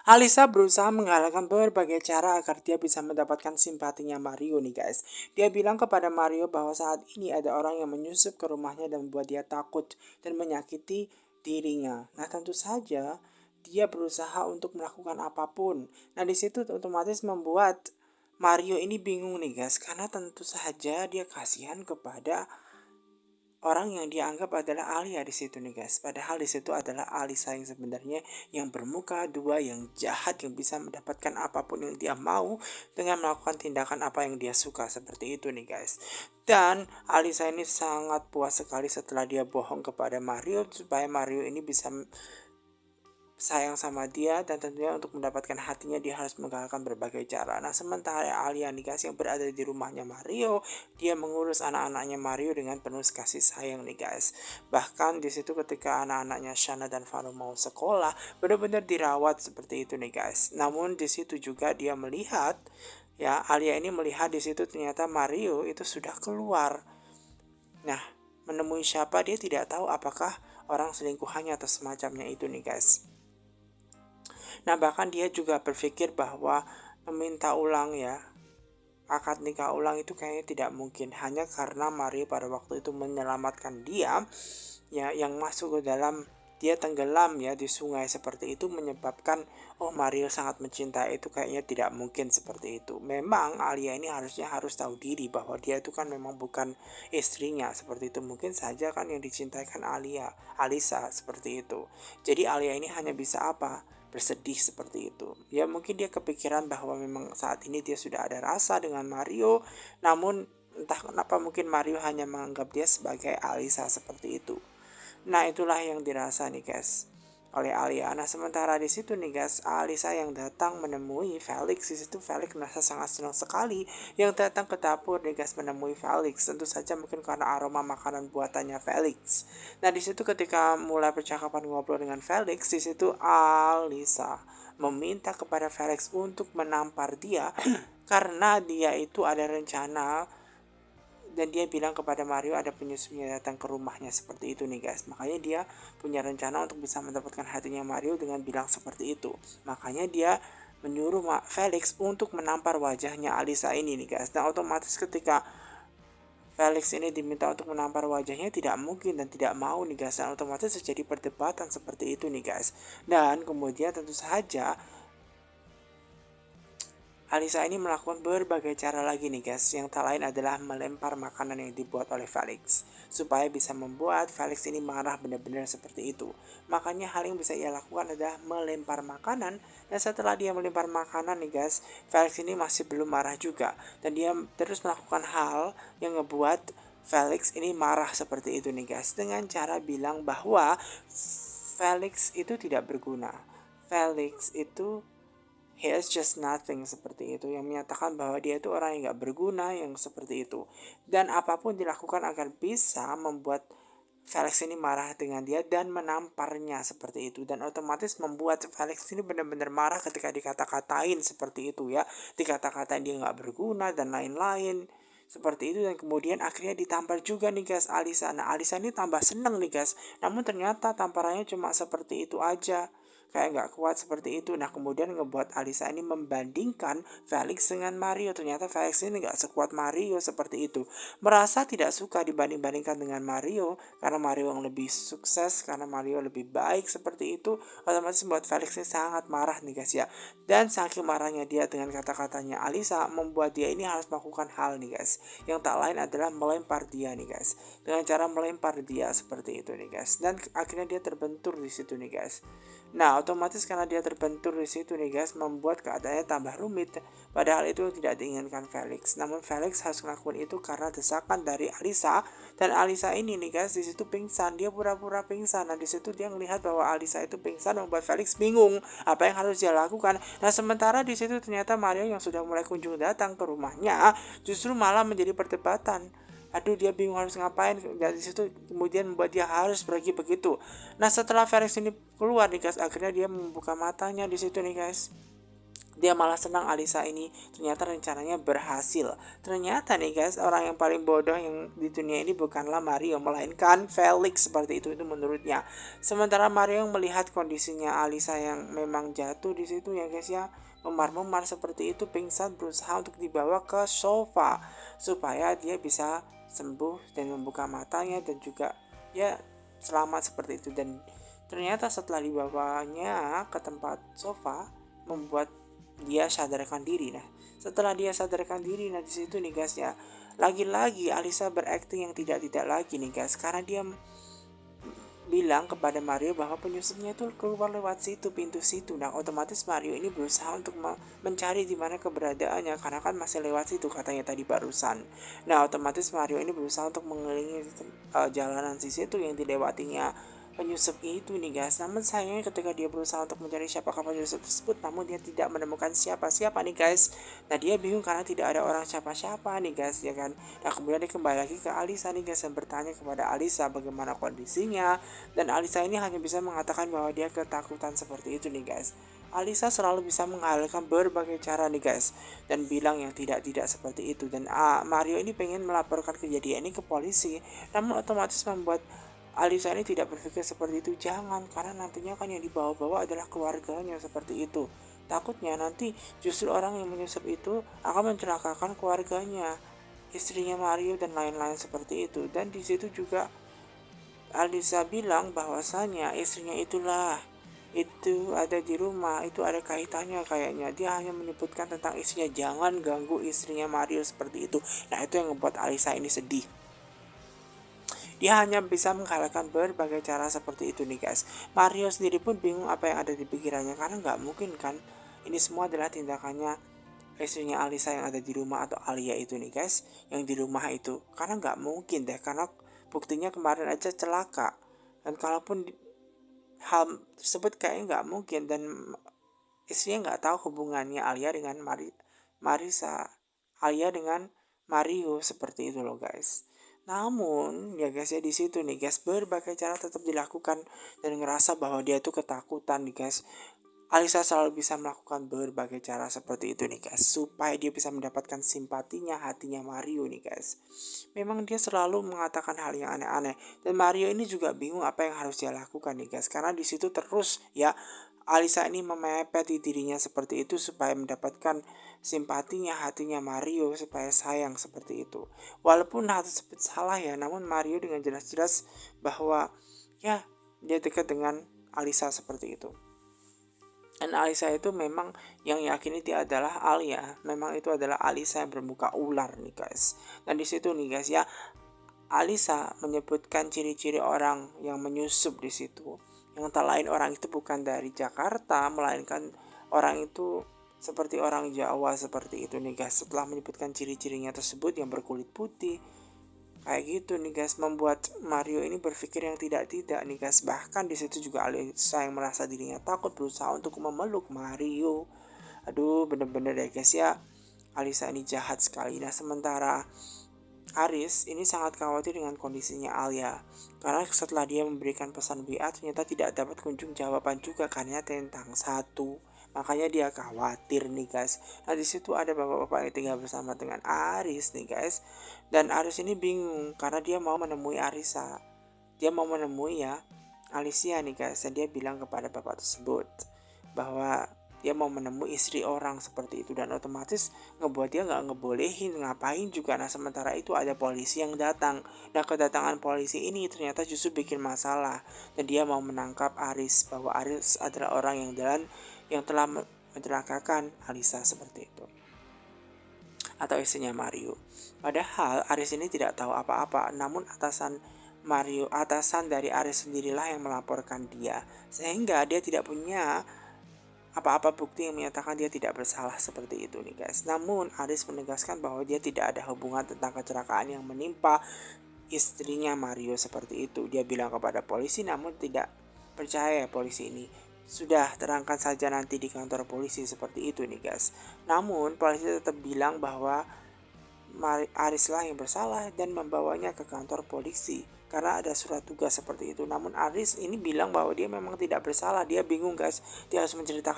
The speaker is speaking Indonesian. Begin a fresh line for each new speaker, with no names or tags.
Alisa berusaha menggalakkan berbagai cara agar dia bisa mendapatkan simpatinya Mario nih guys. Dia bilang kepada Mario bahwa saat ini ada orang yang menyusup ke rumahnya dan membuat dia takut dan menyakiti dirinya. Nah tentu saja dia berusaha untuk melakukan apapun. Nah disitu otomatis membuat Mario ini bingung nih guys, karena tentu saja dia kasihan kepada orang yang dia anggap adalah Alia di situ nih guys. Padahal di situ adalah Alisa yang sebenarnya yang bermuka dua, yang jahat, yang bisa mendapatkan apapun yang dia mau dengan melakukan tindakan apa yang dia suka seperti itu nih guys. Dan Alisa ini sangat puas sekali setelah dia bohong kepada Mario supaya Mario ini bisa sayang sama dia, dan tentunya untuk mendapatkan hatinya dia harus menggunakan berbagai cara. Nah sementara Alia nih guys yang berada di rumahnya Mario, dia mengurus anak-anaknya Mario dengan penuh kasih sayang nih guys. Bahkan di situ ketika anak-anaknya Shana dan Vano mau sekolah, benar-benar dirawat seperti itu nih guys. Namun di situ juga dia melihat, ya Alia ini melihat di situ ternyata Mario itu sudah keluar. Nah menemui siapa dia tidak tahu, apakah orang selingkuhannya atau semacamnya itu nih guys. Nah bahkan dia juga berpikir bahwa meminta ulang ya, akad nikah ulang itu kayaknya tidak mungkin, hanya karena Mario pada waktu itu menyelamatkan dia ya, yang masuk ke dalam, dia tenggelam ya di sungai seperti itu, menyebabkan oh Mario sangat mencintai itu, kayaknya tidak mungkin seperti itu. Memang Alia ini harusnya harus tahu diri bahwa dia itu kan memang bukan istrinya seperti itu. Mungkin saja kan yang dicintai kan Alisa seperti itu. Jadi Alia ini hanya bisa apa, bersedih seperti itu. Ya mungkin dia kepikiran bahwa memang saat ini dia sudah ada rasa dengan Mario, namun entah kenapa mungkin Mario hanya menganggap dia sebagai Alisa seperti itu. Nah itulah yang dirasa nih guys oleh Alia. Nah sementara di situ nih guys, Alisa yang datang menemui Felix. Di situ Felix merasa sangat senang sekali yang datang ke dapur nih guys menemui Felix. Tentu saja mungkin karena aroma makanan buatannya Felix. Nah di situ ketika mulai percakapan ngobrol dengan Felix, di situ Alisa meminta kepada Felix untuk menampar dia karena dia itu ada rencana, dan dia bilang kepada Mario ada penyusunya datang ke rumahnya seperti itu nih guys. Makanya dia punya rencana untuk bisa mendapatkan hatinya Mario dengan bilang seperti itu. Makanya dia menyuruh Felix untuk menampar wajahnya Alisa ini nih guys. Dan otomatis ketika Felix ini diminta untuk menampar wajahnya, tidak mungkin dan tidak mau nih guys. Dan otomatis terjadi perdebatan seperti itu nih guys. Dan kemudian tentu saja Alisa ini melakukan berbagai cara lagi nih guys, yang tak lain adalah melempar makanan yang dibuat oleh Felix, supaya bisa membuat Felix ini marah benar-benar seperti itu. Makanya hal yang bisa ia lakukan adalah melempar makanan, dan setelah dia melempar makanan nih guys, Felix ini masih belum marah juga, dan dia terus melakukan hal yang ngebuat Felix ini marah seperti itu nih guys, dengan cara bilang bahwa Felix itu tidak berguna. Felix itu he is just nothing seperti itu, yang menyatakan bahwa dia itu orang yang gak berguna, yang seperti itu. Dan apapun dilakukan agar bisa membuat Felix ini marah dengan dia dan menamparnya seperti itu. Dan otomatis membuat Felix ini benar-benar marah ketika dikata-katain seperti itu ya. Dikata-katain dia gak berguna dan lain-lain seperti itu. Dan kemudian akhirnya ditampar juga nih guys Alisa. Nah Alisa ini tambah seneng nih guys, namun ternyata tamparannya cuma seperti itu aja, kayak nggak kuat seperti itu. Nah kemudian ngebuat Alisa ini membandingkan Felix dengan Mario. Ternyata Felix ini nggak sekuat Mario seperti itu. Merasa tidak suka dibanding-bandingkan dengan Mario karena Mario yang lebih sukses, karena Mario lebih baik seperti itu. Otomatis membuat Felix ini sangat marah nih guys ya. Dan saking marahnya dia dengan kata-katanya Alisa, membuat dia ini harus melakukan hal nih guys, yang tak lain adalah melempar dia nih guys. Dengan cara melempar dia seperti itu nih guys. Dan akhirnya dia terbentur di situ nih guys. Nah, otomatis karena dia terbentur di situ nih guys, membuat keadaannya tambah rumit. Padahal itu tidak diinginkan Felix. Namun Felix harus melakukan itu karena desakan dari Alisa, dan Alisa ini nih guys di situ pingsan. Dia pura-pura pingsan. Nah, di situ dia melihat bahwa Alisa itu pingsan, membuat Felix bingung apa yang harus dia lakukan. Nah, sementara di situ ternyata Mario yang sudah mulai kunjung datang ke rumahnya justru malah menjadi perdebatan. Aduh dia bingung harus ngapain, dan disitu kemudian membuat dia harus pergi begitu. Nah setelah Felix ini keluar nih guys, akhirnya dia membuka matanya di situ nih guys. Dia malah senang Alisa ini ternyata rencananya berhasil. Ternyata nih guys, orang yang paling bodoh yang di dunia ini bukanlah Mario, melainkan Felix, seperti itu menurutnya. Sementara Mario yang melihat kondisinya Alisa yang memang jatuh di situ ya guys ya, memar-memar seperti itu, pingsan, berusaha untuk dibawa ke sofa supaya dia bisa sembuh dan membuka matanya dan juga ya selamat seperti itu. Dan ternyata setelah dibawanya ke tempat sofa, membuat dia sadarkan diri. Nah, setelah dia sadarkan diri, nah di situ nih guys ya, lagi-lagi Alisa berakting yang tidak-tidak lagi nih guys, karena dia bilang kepada Mario bahwa penyusupnya itu keluar lewat situ, pintu situ. Nah, otomatis Mario ini berusaha untuk mencari di mana keberadaannya karena kan masih lewat situ katanya tadi barusan. Nah, otomatis Mario ini berusaha untuk mengelilingi jalanan di situ yang dilewatinya penyusup itu nih guys. Namun sayangnya ketika dia berusaha untuk mencari siapakah penyusup tersebut, namun dia tidak menemukan siapa-siapa nih guys. Nah, dia bingung karena tidak ada orang siapa-siapa nih guys ya kan. Nah, kemudian dia kembali lagi ke Alisa nih guys dan bertanya kepada Alisa bagaimana kondisinya, dan Alisa ini hanya bisa mengatakan bahwa dia ketakutan seperti itu nih guys. Alisa selalu bisa mengalahkan berbagai cara nih guys dan bilang yang tidak-tidak seperti itu. Dan Mario ini pengen melaporkan kejadian ini ke polisi, namun otomatis membuat Alisa ini tidak berpikir seperti itu. Jangan, karena nantinya kan yang dibawa-bawa adalah keluarganya seperti itu. Takutnya nanti justru orang yang menyusup itu akan mencelakakan keluarganya, istrinya Mario dan lain-lain seperti itu. Dan di situ juga Alisa bilang bahwasanya istrinya itulah itu ada di rumah, itu ada kaitannya kayaknya. Dia hanya menyebutkan tentang istrinya, jangan ganggu istrinya Mario seperti itu. Nah, itu yang membuat Alisa ini sedih. Dia hanya bisa mengalahkan berbagai cara seperti itu nih guys. Mario sendiri pun bingung apa yang ada di pikirannya karena nggak mungkin kan ini semua adalah tindakannya istrinya Alisa yang ada di rumah atau Alia itu nih guys, yang di rumah itu. Karena nggak mungkin deh, karena buktinya kemarin aja celaka. Dan kalaupun hal tersebut kayaknya nggak mungkin, dan istrinya nggak tahu hubungannya Alia dengan Marisa, Alia dengan Mario seperti itu loh guys. Namun ya guys ya, di situ nih guys berbagai cara tetap dilakukan dan ngerasa bahwa dia tuh ketakutan nih guys. Alisa selalu bisa melakukan berbagai cara seperti itu nih guys, supaya dia bisa mendapatkan simpatinya, hatinya Mario nih guys. Memang dia selalu mengatakan hal yang aneh-aneh, dan Mario ini juga bingung apa yang harus dia lakukan nih guys, karena di situ terus ya Alisa ini memepet dirinya seperti itu supaya mendapatkan simpatinya, hatinya Mario, supaya sayang seperti itu. Walaupun hal tersebut salah ya, namun Mario dengan jelas-jelas bahwa ya dia dekat dengan Alisa seperti itu. Dan Alisa itu memang yang yakini dia adalah Alia. Memang itu adalah Alisa yang bermuka ular nih guys. Dan di situ nih guys ya, Alisa menyebutkan ciri-ciri orang yang menyusup di situ. Yang tak lain orang itu bukan dari Jakarta, melainkan orang itu seperti orang Jawa seperti itu nih guys. Setelah menyebutkan ciri-cirinya tersebut yang berkulit putih, kayak gitu nih guys, membuat Mario ini berpikir yang tidak-tidak nih guys. Bahkan di situ juga Alisa yang merasa dirinya takut berusaha untuk memeluk Mario. Aduh, bener-bener deh guys ya, Alisa ini jahat sekali. Nah, sementara Aris ini sangat khawatir dengan kondisinya Alia, karena setelah dia memberikan pesan WA ternyata tidak dapat kunjung jawaban juga karena tentang satu. Makanya dia khawatir nih guys. Nah, di situ ada bapak-bapak yang tinggal bersama dengan Aris nih guys. Dan Aris ini bingung karena dia mau menemui Arisa. Dia mau menemui ya Alicia nih guys. Dan dia bilang kepada bapak tersebut bahwa dia mau menemui istri orang seperti itu, dan otomatis ngebuat dia nggak ngebolehin ngapain juga. Nah, sementara itu ada polisi yang datang. Nah, kedatangan polisi ini ternyata justru bikin masalah, dan dia mau menangkap Aris, bahwa Aris adalah orang yang telah mencelakakan Alisa seperti itu, atau istrinya Mario. Padahal Aris ini tidak tahu apa-apa, namun atasan dari Aris sendirilah yang melaporkan dia, sehingga dia tidak punya apa-apa bukti yang menyatakan dia tidak bersalah seperti itu nih guys. Namun Aris menegaskan bahwa dia tidak ada hubungan tentang kecelakaan yang menimpa istrinya Mario seperti itu. Dia bilang kepada polisi, namun tidak percaya polisi ini. Sudah, terangkan saja nanti di kantor polisi seperti itu nih guys. Namun polisi tetap bilang bahwa Aris lah yang bersalah dan membawanya ke kantor polisi karena ada surat tugas seperti itu. Namun Aris ini bilang bahwa dia memang tidak bersalah. Dia bingung guys, dia harus menceritakan